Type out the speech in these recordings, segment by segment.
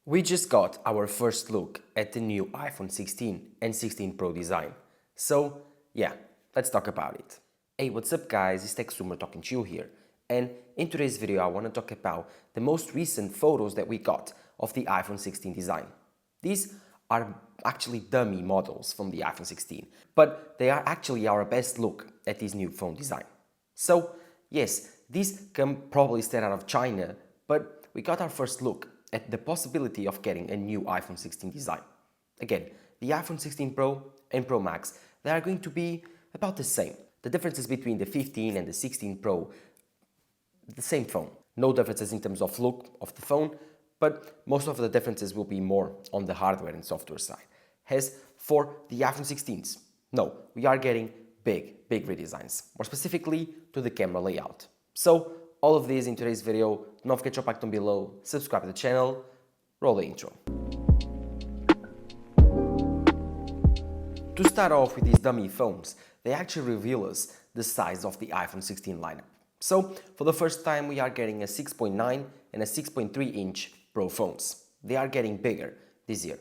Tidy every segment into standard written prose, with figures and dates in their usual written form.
We just got our first look at the new iPhone 16 and 16 Pro design. So yeah, let's talk about it. Hey, what's up guys, it's TechStreamer talking to you here. And in today's video I want to talk about the most recent photos that we got of the iPhone 16 design. These are actually dummy models from the iPhone 16, but they are actually our best look at this new phone design. So yes, these come probably straight out of China, but we got our first look at the possibility of getting a new iPhone 16 design. Again, the iPhone 16 Pro and Pro Max, they are going to be about the same. The differences between the 15 and the 16 Pro, the same phone. No differences in terms of look of the phone, but most of the differences will be more on the hardware and software side. As for the iPhone 16s, no, we are getting big redesigns, more specifically to the camera layout. So all of these in today's video. Don't forget to drop a like down below, subscribe to the channel, roll the intro. To start off with these dummy phones, they actually reveal us the size of the iPhone 16 lineup. So for the first time we are getting a 6.9 and a 6.3 inch Pro phones. They are getting bigger this year.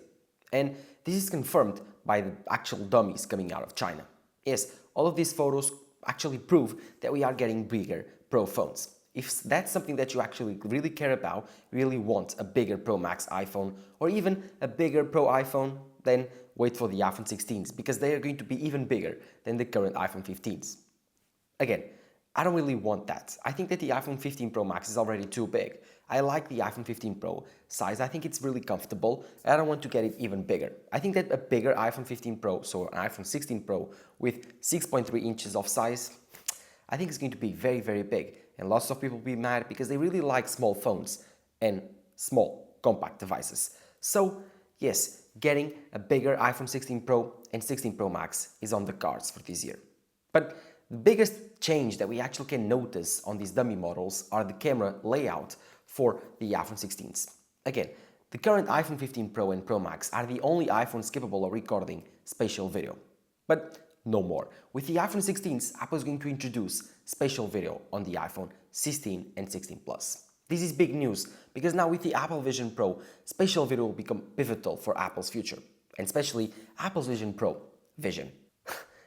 And this is confirmed by the actual dummies coming out of China. Yes, all of these photos actually prove that we are getting bigger Pro phones. If that's something that you actually really care about, really want a bigger Pro Max iPhone or even a bigger Pro iPhone, then wait for the iPhone 16s because they are going to be even bigger than the current iPhone 15s. Again, I don't really want that. I think that the iPhone 15 Pro Max is already too big. I like the iPhone 15 Pro size. I think it's really comfortable. I don't want to get it even bigger. I think that a bigger iPhone 15 Pro, so an iPhone 16 Pro with 6.3 inches of size, I think it's going to be very big. And lots of people will be mad because they really like small phones and small compact devices. So yes, getting a bigger iPhone 16 Pro and 16 Pro Max is on the cards for this year. But the biggest change that we actually can notice on these dummy models are the camera layout for the iPhone 16s. Again, the current iPhone 15 Pro and Pro Max are the only iPhones capable of recording spatial video. But no more. With the iPhone 16s, Apple is going to introduce spatial video on the iPhone 16 and 16 Plus. This is big news because now with the Apple Vision Pro, spatial video will become pivotal for Apple's future, and especially Apple's Vision Pro. Vision.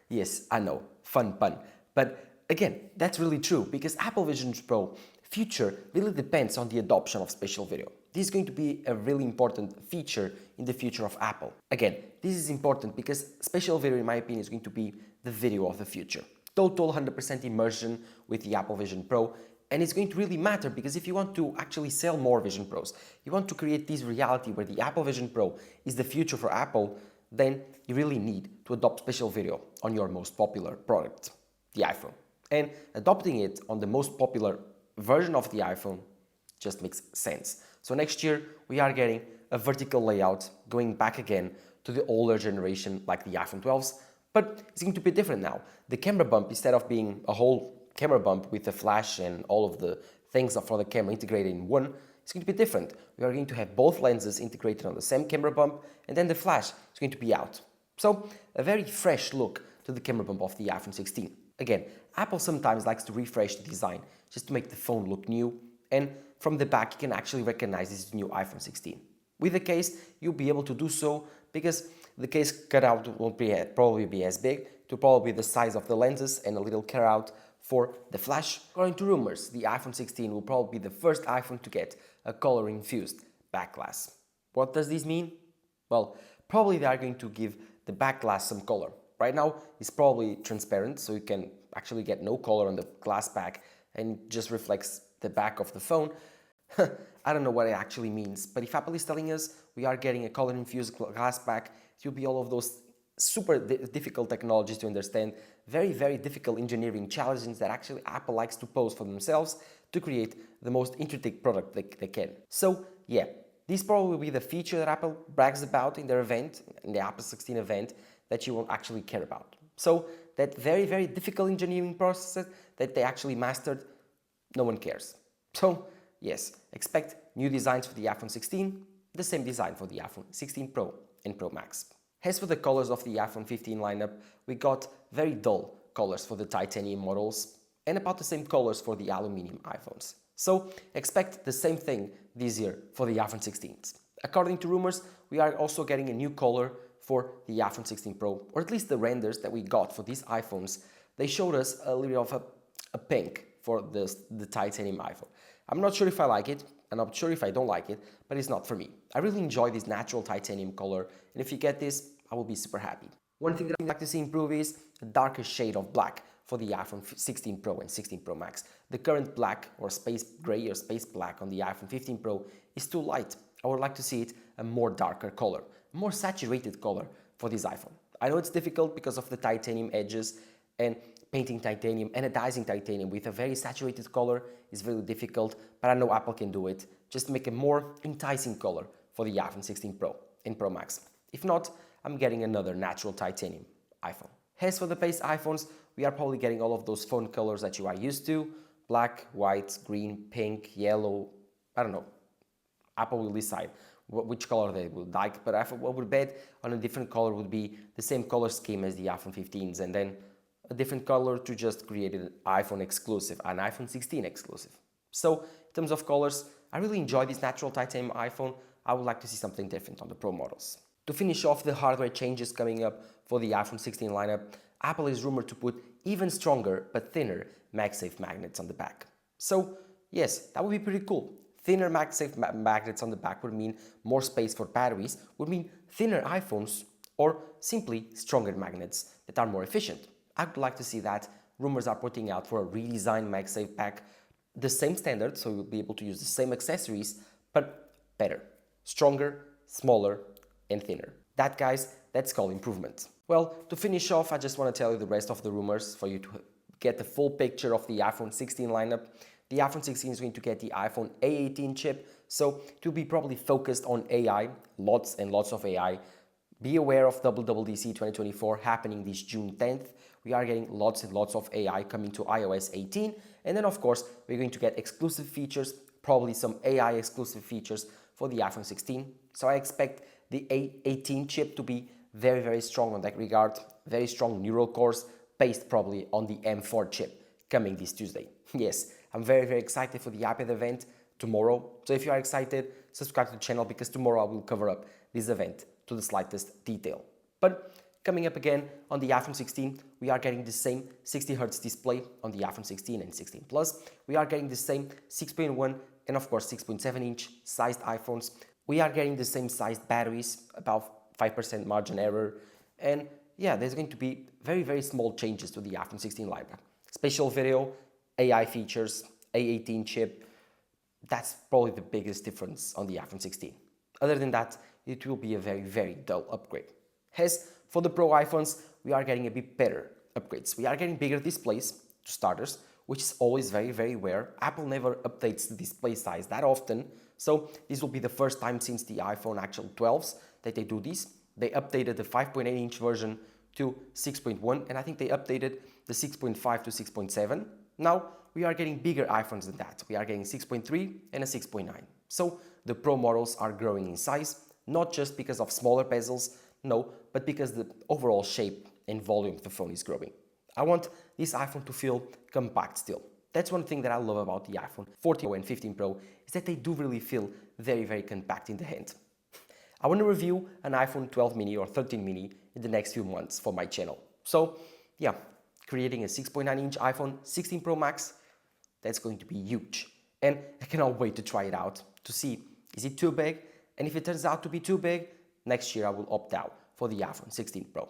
Yes, I know, fun pun. But again, that's really true because Apple Vision Pro future really depends on the adoption of spatial video. This is going to be a really important feature in the future of Apple. Again, this is important because spatial video, in my opinion, is going to be the video of the future. Total 100% immersion with the Apple Vision Pro. And it's going to really matter because if you want to actually sell more Vision Pros, you want to create this reality where the Apple Vision Pro is the future for Apple, then you really need to adopt spatial video on your most popular product, the iPhone. And adopting it on the most popular version of the iPhone just makes sense. So next year we are getting a vertical layout going back again to the older generation like the iPhone 12s, but it's going to be different now. The camera bump, instead of being a whole camera bump with the flash and all of the things for the camera integrated in one, it's going to be different. We are going to have both lenses integrated on the same camera bump, and then the flash is going to be out. So a very fresh look to the camera bump of the iPhone 16. Again, Apple sometimes likes to refresh the design just to make the phone look new, and from the back you can actually recognize this new iPhone 16. With the case, you'll be able to do so because the case cutout won't probably be as big. It will probably be the size of the lenses and a little cutout for the flash. According to rumors, the iPhone 16 will probably be the first iPhone to get a color-infused back glass. What does this mean? Well, probably they are going to give the back glass some color. Right now, it's probably transparent, so you can actually get no color on the glass back and just reflects the back of the phone. I don't know what it actually means, but if Apple is telling us we are getting a color-infused glass back, it will be all of those super difficult technologies to understand, very difficult engineering challenges that actually Apple likes to pose for themselves to create the most intricate product they can. So yeah, this probably will be the feature that Apple brags about in their event, in the Apple 16 event, that you won't actually care about. So that very difficult engineering process that they actually mastered, no one cares. So yes, expect new designs for the iPhone 16, the same design for the iPhone 16 Pro and Pro Max. As for the colors of the iPhone 15 lineup, we got very dull colors for the titanium models and about the same colors for the aluminum iPhones. So expect the same thing this year for the iPhone 16s. According to rumors, we are also getting a new color for the iPhone 16 Pro, or at least the renders that we got for these iPhones. They showed us a little of a pink for the titanium iPhone. I'm not sure if I like it, and I'm not sure if I don't like it, but it's not for me. I really enjoy this natural titanium color, and if you get this, I will be super happy. One thing that I'd like to see improve is a darker shade of black for the iPhone 16 Pro and 16 Pro Max. The current black or space gray or space black on the iPhone 15 Pro is too light. I would like to see it a more darker color, a more saturated color for this iPhone. I know it's difficult because of the titanium edges, and painting titanium, anodizing titanium with a very saturated color is very difficult, but I know Apple can do it. Just make a more enticing color for the iPhone 16 Pro and Pro Max. If not, I'm getting another natural titanium iPhone. As for the base iPhones, we are probably getting all of those phone colors that you are used to: black, white, green, pink, yellow, I don't know. Apple will decide which color they would like, but I would bet on a different color would be the same color scheme as the iPhone 15s, and then a different color to just create an iPhone exclusive, an iPhone 16 exclusive. So in terms of colors, I really enjoy this natural titanium iPhone. I would like to see something different on the Pro models. To finish off the hardware changes coming up for the iPhone 16 lineup, Apple is rumored to put even stronger but thinner MagSafe magnets on the back. So yes, that would be pretty cool. Thinner MagSafe magnets on the back would mean more space for batteries, would mean thinner iPhones, or simply stronger magnets that are more efficient. I would like to see that. Rumors are putting out for a redesigned MagSafe pack, the same standard, so you'll be able to use the same accessories, but better, stronger, smaller, and thinner. That, guys, that's called improvement. Well, to finish off, I just want to tell you the rest of the rumors for you to get the full picture of the iPhone 16 lineup. The iPhone 16 is going to get the iPhone A18 chip, so it will be probably focused on AI, lots and lots of AI. Be aware of WWDC 2024 happening this June 10th. We are getting lots and lots of AI coming to iOS 18, and then of course we're going to get exclusive features, probably some AI exclusive features for the iPhone 16. So I expect the A18 chip to be very, very strong on that regard, very strong neural cores based probably on the M4 chip coming this Tuesday. Yes, I'm very, very excited for the iPad event tomorrow. So if you are excited, subscribe to the channel because tomorrow I will cover up this event to the slightest detail. But coming up again on the iPhone 16, we are getting the same 60Hz display on the iPhone 16 and 16 Plus. We are getting the same 6.1 and of course 6.7 inch sized iPhones. We are getting the same sized batteries, about 5% margin error. And yeah, there's going to be very, very small changes to the iPhone 16 lineup. Spatial video, AI features, A18 chip. That's probably the biggest difference on the iPhone 16. Other than that, it will be a very, very dull upgrade. As for the Pro iPhones, we are getting a bit better upgrades. We are getting bigger displays, to starters, which is always very, very rare. Apple never updates the display size that often, so this will be the first time since the iPhone actual 12s that they do this. They updated the 5.8-inch version to 6.1, and I think they updated the 6.5 to 6.7. Now, we are getting bigger iPhones than that. We are getting 6.3 and a 6.9. So the Pro models are growing in size, not just because of smaller bezels, no, but because the overall shape and volume of the phone is growing. I want this iPhone to feel compact still. That's one thing that I love about the iPhone 14 Pro and 15 Pro, is that they do really feel very, very compact in the hand. I want to review an iPhone 12 mini or 13 mini in the next few months for my channel. So yeah, creating a 6.9-inch iPhone 16 Pro Max, that's going to be huge. And I cannot wait to try it out, to see, is it too big? And if it turns out to be too big, next year I will opt out for the iPhone 16 Pro.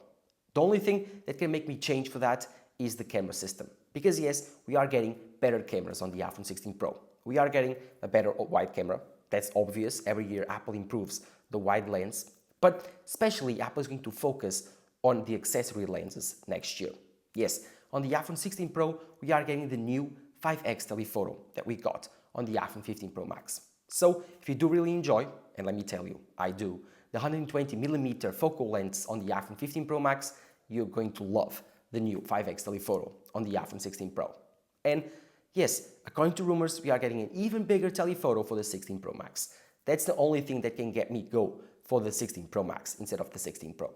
The only thing that can make me change for that is the camera system. Because yes, we are getting better cameras on the iPhone 16 Pro. We are getting a better wide camera. That's obvious. Every year Apple improves the wide lens. But especially Apple is going to focus on the accessory lenses next year. Yes, on the iPhone 16 Pro, we are getting the new 5x telephoto that we got on the iPhone 15 Pro Max. So if you do really enjoy, and let me tell you, I do, the 120mm focal length on the iPhone 15 Pro Max, you're going to love the new 5x telephoto on the iPhone 16 Pro. And yes, according to rumors, we are getting an even bigger telephoto for the 16 Pro Max. That's the only thing that can get me go for the 16 Pro Max instead of the 16 Pro.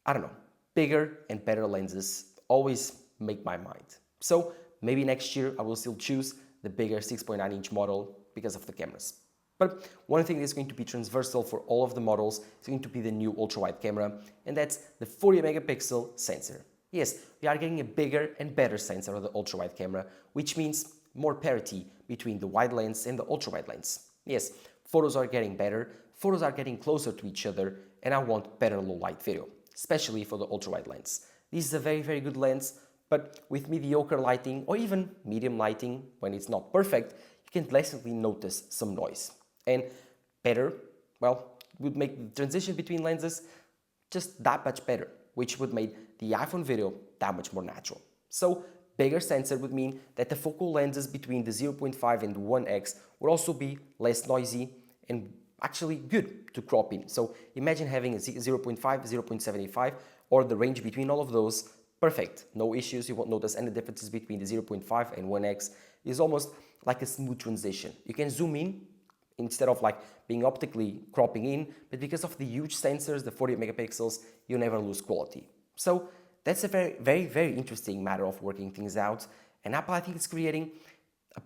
I don't know, bigger and better lenses always make my mind. So maybe next year I will still choose the bigger 6.9-inch model because of the cameras. But one thing that's going to be transversal for all of the models is going to be the new ultra-wide camera, and that's the 40 megapixel sensor. Yes, we are getting a bigger and better sensor on the ultra-wide camera, which means more parity between the wide lens and the ultra-wide lens. Yes, photos are getting better, photos are getting closer to each other, and I want better low-light video, especially for the ultra-wide lens. This is a very, very good lens, but with mediocre lighting or even medium lighting, when it's not perfect, you can definitely notice some noise. And better, well, would make the transition between lenses just that much better, which would make the iPhone video that much more natural. So bigger sensor would mean that the focal lenses between the 0.5 and 1x would also be less noisy and actually good to crop in. So imagine having a 0.5, 0.75, or the range between all of those, perfect, no issues, you won't notice any differences between the 0.5 and 1x. It's almost like a smooth transition. You can zoom in instead of like being optically cropping in, but because of the huge sensors, the 40 megapixels, you never lose quality. So that's a very, very, very interesting matter of working things out, and Apple, I think, is creating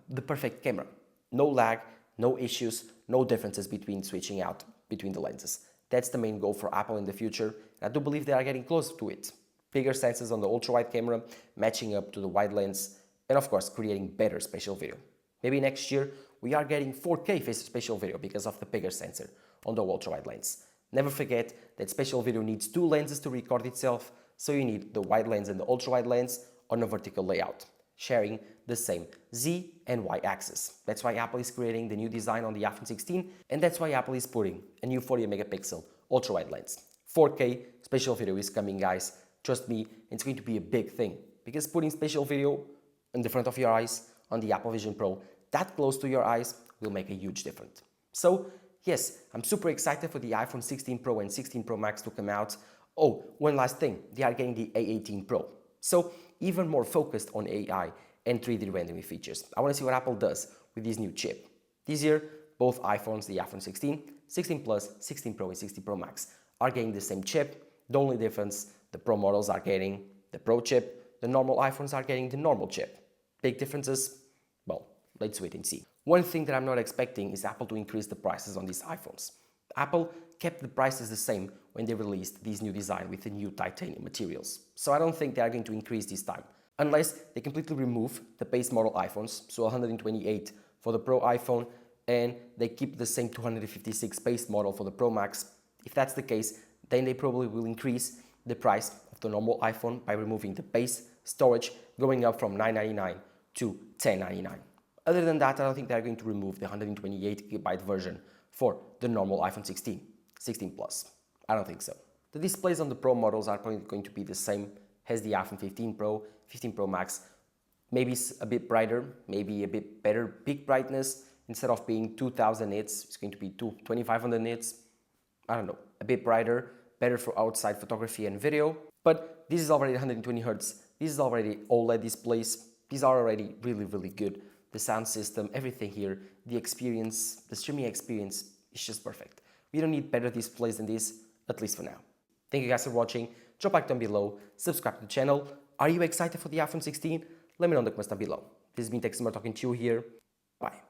the perfect camera. No lag, no issues, no differences between switching out between the lenses. That's the main goal for Apple in the future, and I do believe they are getting close to it. Bigger sensors on the ultra-wide camera, matching up to the wide lens, and of course, creating better spatial video. Maybe next year, we are getting 4K spatial video because of the bigger sensor on the ultra-wide lens. Never forget that spatial video needs two lenses to record itself, so you need the wide lens and the ultra-wide lens on a vertical layout, sharing the same Z and Y axis. That's why Apple is creating the new design on the iPhone 16, and that's why Apple is putting a new 40 megapixel ultra-wide lens. 4K spatial video is coming, guys. Trust me, it's going to be a big thing, because putting spatial video in the front of your eyes on the Apple Vision Pro that close to your eyes will make a huge difference. So yes, I'm super excited for the iPhone 16 Pro and 16 Pro Max to come out. Oh, one last thing, they are getting the A18 Pro. So even more focused on AI and 3D rendering features. I want to see what Apple does with this new chip. This year, both iPhones, the iPhone 16, 16 Plus, 16 Pro and 16 Pro Max are getting the same chip. The only difference, the Pro models are getting the Pro chip, the normal iPhones are getting the normal chip. Big differences? Well, let's wait and see. One thing that I'm not expecting is Apple to increase the prices on these iPhones. Apple kept the prices the same when they released this new design with the new titanium materials. So I don't think they are going to increase this time, unless they completely remove the base model iPhones, so 128 for the Pro iPhone, and they keep the same 256 base model for the Pro Max. If that's the case, then they probably will increase the price of the normal iPhone by removing the base storage, going up from $999 to $1099. Other than that, I don't think they're going to remove the 128GB version for the normal iPhone 16, 16 Plus. I don't think so. The displays on the Pro models are probably going to be the same as the iPhone 15 Pro, 15 Pro Max. Maybe a bit brighter, maybe a bit better peak brightness. Instead of being 2000 nits, it's going to be 2500 nits. I don't know, a bit brighter, better for outside photography and video. But this is already 120 Hz. This is already OLED displays. These are already really, really good. The sound system, everything here, the experience, the streaming experience is just perfect. We don't need better displays than this, at least for now. Thank you guys for watching. Drop a like down below, subscribe to the channel. Are you excited for the iPhone 16? Let me know in the comments down below. This has been Tech Summer talking to you here. Bye.